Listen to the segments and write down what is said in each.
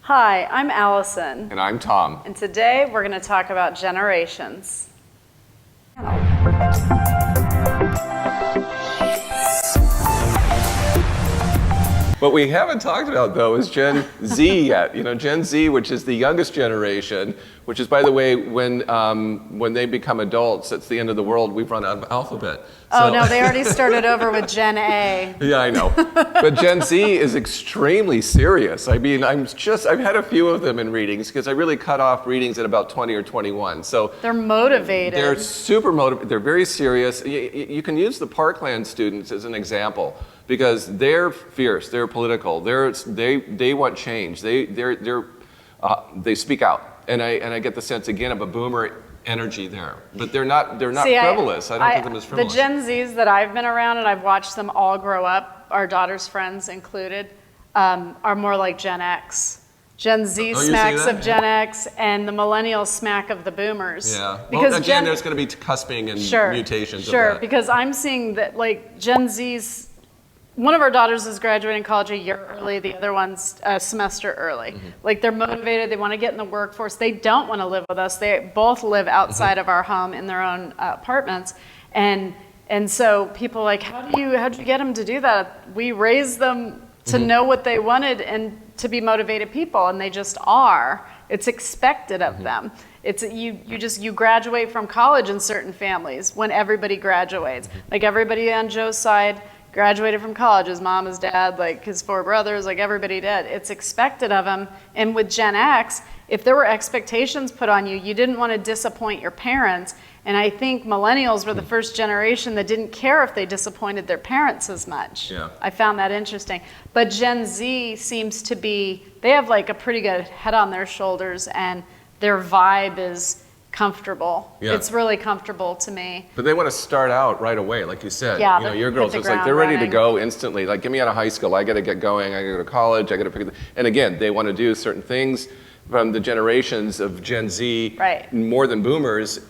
Hi, I'm Allison. And I'm Tom. And today we're going to talk about generations. What we haven't talked about, though, is Gen Z yet. You know, Gen Z, which is the youngest generation, which is, by the way, when they become adults, it's the end of the world. We've run out of alphabet. Oh, no, they already started over with Gen A. Yeah, I know. But Gen Z is extremely serious. I mean, I've had a few of them in readings because I really cut off readings at about 20 or 21. So they're motivated. They're super motivated. They're very serious. You can use the Parkland students as an example because they're fierce. They're political. They want change. They speak out. And I get the sense again of a boomer energy there, but they're not frivolous. I don't think them as frivolous. The Gen Zs that I've been around and I've watched them all grow up, our daughter's friends included, are more like Gen X. Gen Z smacks of Gen X, and the millennial smack of the boomers. Yeah. Because well, again, there's going to be cusping and mutations. Sure. Of that. Because I'm seeing that like Gen Zs. One of our daughters is graduating college a year early, the other one's a semester early. Mm-hmm. Like they're motivated, they want to get in the workforce. They don't want to live with us. They both live outside of our home in their own apartments. And so people are like, how'd you get them to do that? We raised them to know what they wanted and to be motivated people, and they just are. It's expected of them. It's you graduate from college in certain families when everybody graduates. Like everybody on Joe's side graduated from college, his mom, his dad, like his 4 brothers, like everybody did. It's expected of them. And with Gen X, if there were expectations put on you, you didn't want to disappoint your parents. And I think millennials were the first generation that didn't care if they disappointed their parents as much. Yeah. I found that interesting. But Gen Z seems to be, they have like a pretty good head on their shoulders and their vibe is comfortable. Yeah. It's really comfortable to me. But they want to start out right away, like you said. Yeah, you know, your girls, it's like they're ready to go instantly. Like, get me out of high school. I got to get going. I got to go to college. I got to pick. And again, they want to do certain things. From the generations of Gen Z, right. More than boomers,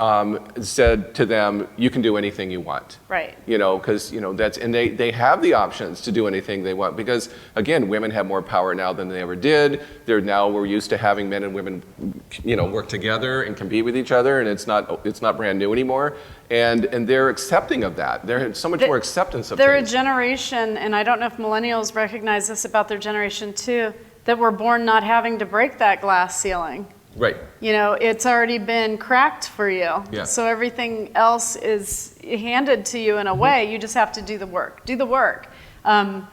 said to them, "You can do anything you want." Right. You know, because they have the options to do anything they want because again, women have more power now than they ever did. We're used to having men and women, work together and compete with each other, and it's not brand new anymore. And they're accepting of that. There's so much more acceptance of they're things. They're a generation, and I don't know if millennials recognize this about their generation too, that were born not having to break that glass ceiling. Right. It's already been cracked for you. Yeah. So everything else is handed to you in a way. You just have to do the work. And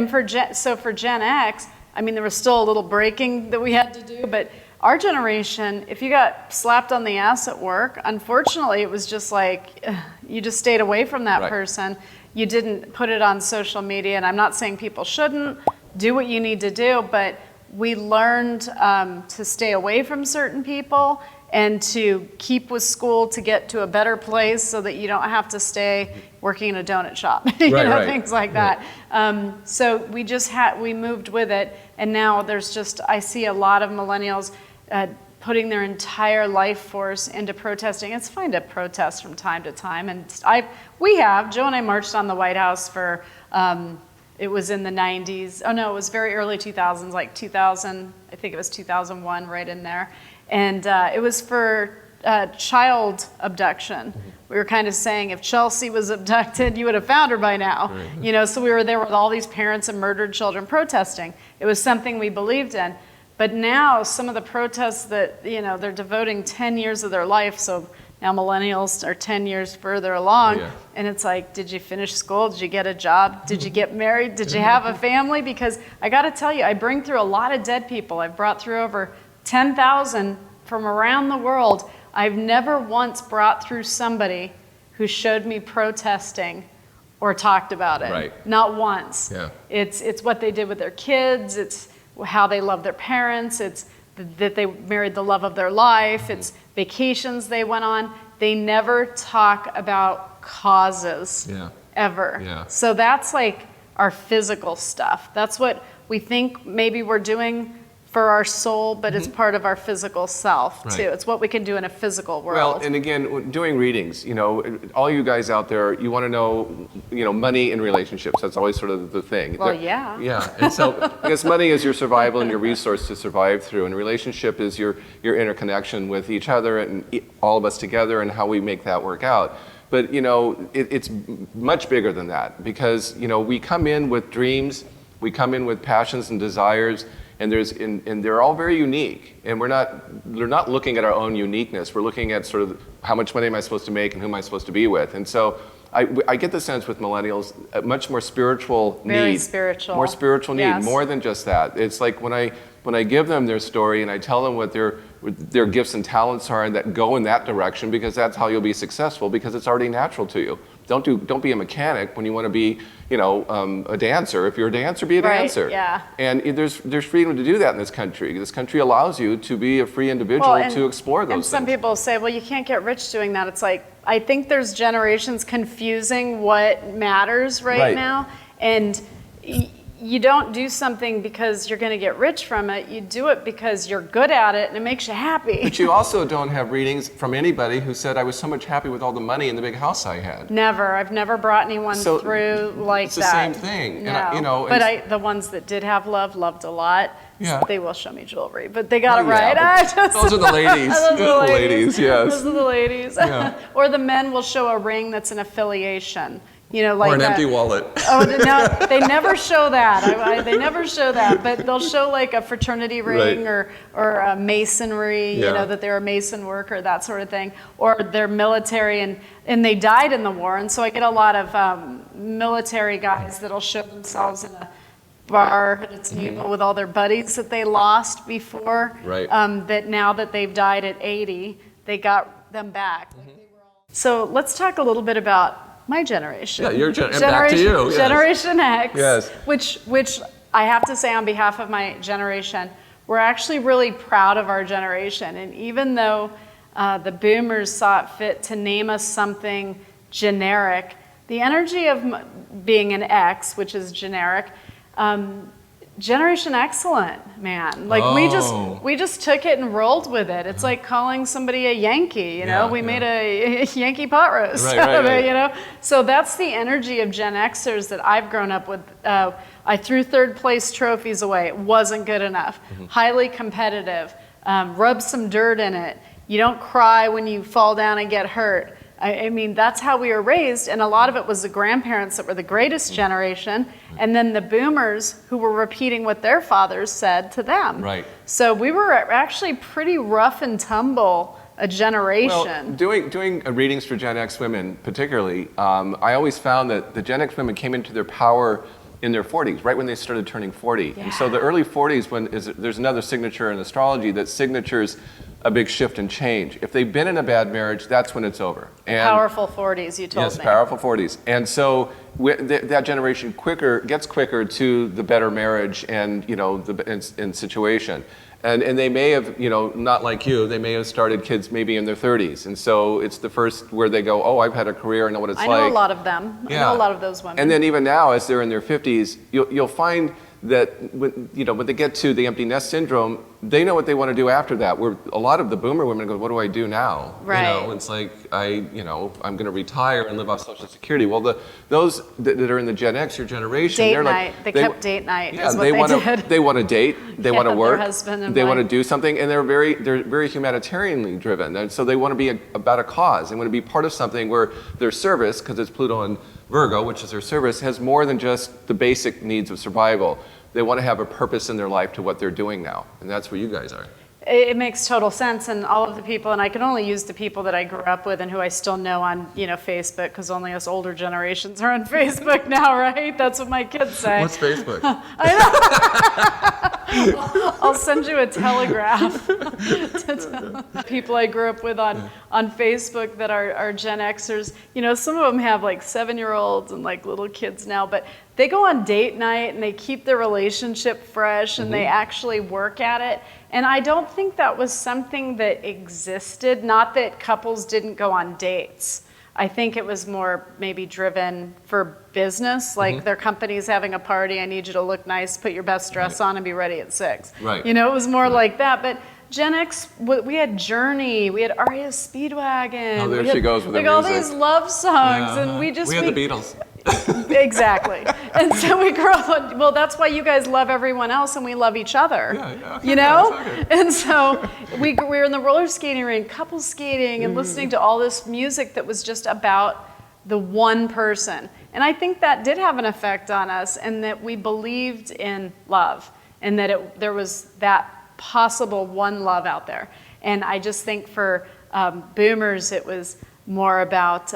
for Gen X, I mean, there was still a little breaking that we had to do, but our generation, if you got slapped on the ass at work, unfortunately, it was just like, you just stayed away from that person. You didn't put it on social media, and I'm not saying people shouldn't. Do what you need to do, but we learned to stay away from certain people and to keep with school to get to a better place so that you don't have to stay working in a donut shop, things like that. So we moved with it, and now I see a lot of millennials putting their entire life force into protesting. It's fine to protest from time to time, and Joe and I marched on the White House for. It was in the 90s. Oh no, it was very early 2000s, like 2000, I think it was 2001, right in there. And it was for child abduction. We were kind of saying if Chelsea was abducted, you would have found her by now. Right. So we were there with all these parents of murdered children protesting. It was something we believed in. But now some of the protests that, they're devoting 10 years of their life, so now millennials are 10 years further along, and it's like, did you finish school? Did you get a job? Did you get married? Did you have a family? Because I got to tell you, I bring through a lot of dead people. I've brought through over 10,000 from around the world. I've never once brought through somebody who showed me protesting or talked about it. Right. Not once. Yeah. It's what they did with their kids. It's how they love their parents. It's that they married the love of their life. It's vacations they went on. They never talk about causes ever. Yeah. So that's like our physical stuff. That's what we think maybe we're doing for our soul, but it's part of our physical self too. Right. It's what we can do in a physical world. Well, and again, doing readings, all you guys out there, you want to know, money in relationships. That's always sort of the thing. Well, yeah. Yeah, and so because money is your survival and your resource to survive through, and a relationship is your interconnection with each other and all of us together and how we make that work out. But it's much bigger than that, because we come in with dreams, we come in with passions and desires. And they're all very unique, and they're not looking at our own uniqueness. We're looking at sort of how much money am I supposed to make and who am I supposed to be with. And so I get the sense with millennials, a much more spiritual need. Very spiritual. More spiritual need, Yes. more than just that. It's like when I give them their story and I tell them what their gifts and talents are and that go in that direction, because that's how you'll be successful, because it's already natural to you. Don't be a mechanic when you want to be, a dancer. If you're a dancer, be a dancer. Right, yeah. And there's freedom to do that in this country. This country allows you to be a free individual to explore those and things. some people say, well, you can't get rich doing that. It's like, I think there's generations confusing what matters right now. And you don't do something because you're going to get rich from it. You do it because you're good at it and it makes you happy. But you also don't have readings from anybody who said, I was so much happy with all the money in the big house I had. Never. I've never brought anyone through like it's that. It's the same thing. No. And The ones that did have love, loved a lot. Yeah. They will show me jewelry, but they got it yeah, right. those are the ladies. Those are the ladies, yes. Those are the ladies. Yeah. Or the men will show a ring that's an affiliation. Like or an empty wallet. Oh, no, they never show that. They never show that, but they'll show like a fraternity ring or a masonry, that they're a mason worker, that sort of thing. Or they're military and they died in the war. And so I get a lot of military guys that'll show themselves in a bar at a table with all their buddies that they lost before. Right. That now that they've died at 80, they got them back. So let's talk a little bit about my generation. Yeah, your generation. Back to you. Yes. Generation X. Yes. Which I have to say on behalf of my generation, we're actually really proud of our generation. And even though the boomers saw it fit to name us something generic, the energy of being an X, which is generic, Generation Excellent, man. Like we just took it and rolled with it. It's like calling somebody a Yankee, we made a Yankee pot roast out of it, So that's the energy of Gen Xers that I've grown up with. I threw third place trophies away. It wasn't good enough. Highly competitive. Rub some dirt in it. You don't cry when you fall down and get hurt. I mean, that's how we were raised, and a lot of it was the grandparents that were the greatest generation, and then the boomers who were repeating what their fathers said to them. Right. So we were actually pretty rough and tumble a generation. Well, doing readings for Gen X women particularly, I always found that the Gen X women came into their power in their 40s, right when they started turning 40. Yeah. And so the early 40s, there's another signature in astrology that signatures a big shift and change. If they've been in a bad marriage, that's when it's over. And powerful 40s, you told me. Yes, powerful 40s. And so that generation gets quicker to the better marriage and in situation. And they may have, not like you, they may have started kids maybe in their 30s. And so it's the first where they go, oh, I've had a career, I know what it's like. I know a lot of them. Yeah. I know a lot of those women. And then even now, as they're in their 50s, you'll find that when they get to the empty nest syndrome, they know what they want to do after that. Where a lot of the boomer women go, what do I do now? Right. It's like I'm going to retire and live off Social Security. Well, those that are in the Gen X, your generation, Date they're night. like, They kept date night. Yeah, is what they they want did. to. They want to date. They want to Their work. husband and they want to wife. do something, and they're very humanitarianly driven. And so they want to be about a cause. They want to be part of something where their service, because it's Pluto and Virgo, which is their service, has more than just the basic needs of survival. They want to have a purpose in their life to what they're doing now, and that's where you guys are. It makes total sense, and all of the people, and I can only use the people that I grew up with and who I still know on, Facebook, because only us older generations are on Facebook now, right? That's what my kids say. What's Facebook? I know. I'll send you a telegraph to people I grew up with on Facebook that are Gen Xers. Some of them have like 7-year-olds and like little kids now, but they go on date night and they keep their relationship fresh and they actually work at it. And I don't think that was something that existed, not that couples didn't go on dates. I think it was more maybe driven for business, like their company's having a party, I need you to look nice, put your best dress on and be ready at 6. Right. You know, it was more like that. But Gen X, we had Journey, we had REO Speedwagon. Oh, there she goes with the like all music. these love songs, and we had the Beatles. Exactly. And so we grew up on, well, that's why you guys love everyone else and we love each other. Yeah, okay, you know? okay. And so we were in the roller skating rink, couple skating, and listening to all this music that was just about the one person. And I think that did have an effect on us, and that we believed in love, and that there was that possible one love out there. And I just think for boomers, it was more about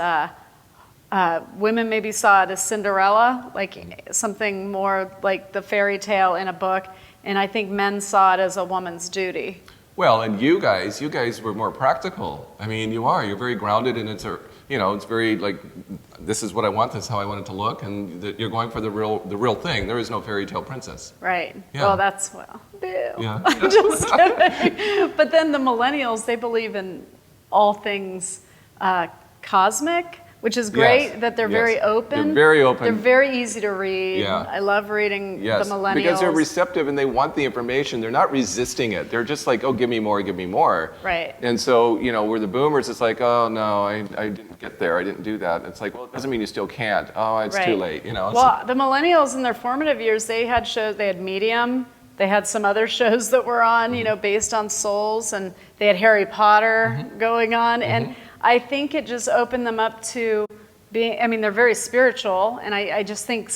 women maybe saw it as Cinderella, like something more like the fairy tale in a book, and I think men saw it as a woman's duty. Well, and you guys were more practical. I mean, you're very grounded, and it's very like, this is what I want, this is how I want it to look, and you're going for the real thing. There is no fairy tale princess. Right. Yeah. Well, boo. Yeah. Just kidding. But then the millennials, they believe in all things cosmic, which is great, that they're very open. They're very open. They're very easy to read. Yeah. I love reading the millennials. Because they're receptive and they want the information. They're not resisting it. They're just like, oh, give me more, give me more. Right. And so, we're the boomers, it's like, oh, no, I didn't get there. I didn't do that. It's like, well, it doesn't mean you still can't. Oh, it's too late. Well, the millennials in their formative years, they had shows, they had Medium. They had some other shows that were on, based on souls, and they had Harry Potter going on. And I think it just opened them up to being, they're very spiritual, and I just think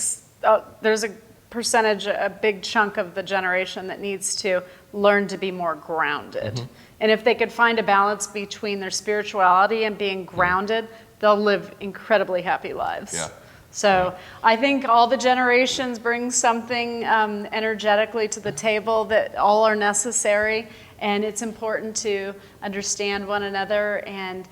there's a percentage, a big chunk of the generation that needs to learn to be more grounded. And if they could find a balance between their spirituality and being grounded, they'll live incredibly happy lives. Yeah. So I think all the generations bring something energetically to the table that all are necessary, and it's important to understand one another and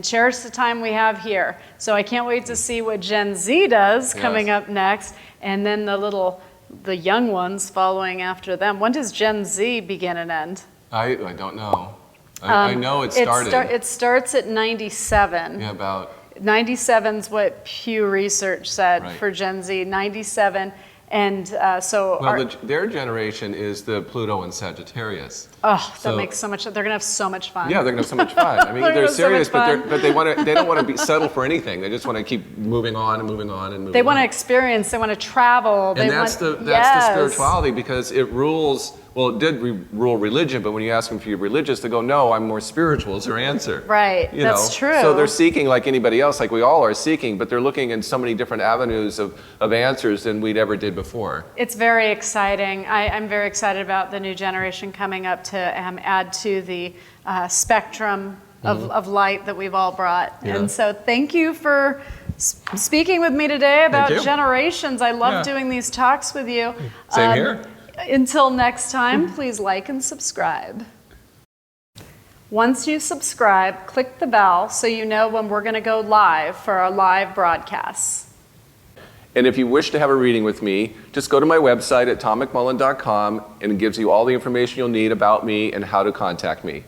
cherish the time we have here. So I can't wait to see what Gen Z does coming up next, and then the young ones following after them. When does Gen Z begin and end? I don't know. I know it started. It starts at 97. Yeah, about. 97's what Pew Research said for Gen Z, 97. And their generation is the Pluto and Sagittarius. Oh, that makes so much. They're gonna have so much fun. Yeah, they're gonna have so much fun. I mean, they're serious, so but they don't want to settle for anything. They just want to keep moving on and moving on and moving. They want to experience. They want to travel. And that's the spirituality, because it rules. Well, it did rule religion, but when you ask them if you're religious, they go, "No, I'm more spiritual." Is their answer. Right. That's true. So they're seeking like anybody else, like we all are seeking, but they're looking in so many different avenues of answers than we'd ever did before. It's very exciting. I'm very excited about the new generation coming up to add to the spectrum of light that we've all brought. Yeah. And so thank you for speaking with me today about generations. I love doing these talks with you. Same here. Until next time, please like and subscribe. Once you subscribe, click the bell so you know when we're going to go live for our live broadcasts. And if you wish to have a reading with me, just go to my website at tommcmullan.com, and it gives you all the information you'll need about me and how to contact me.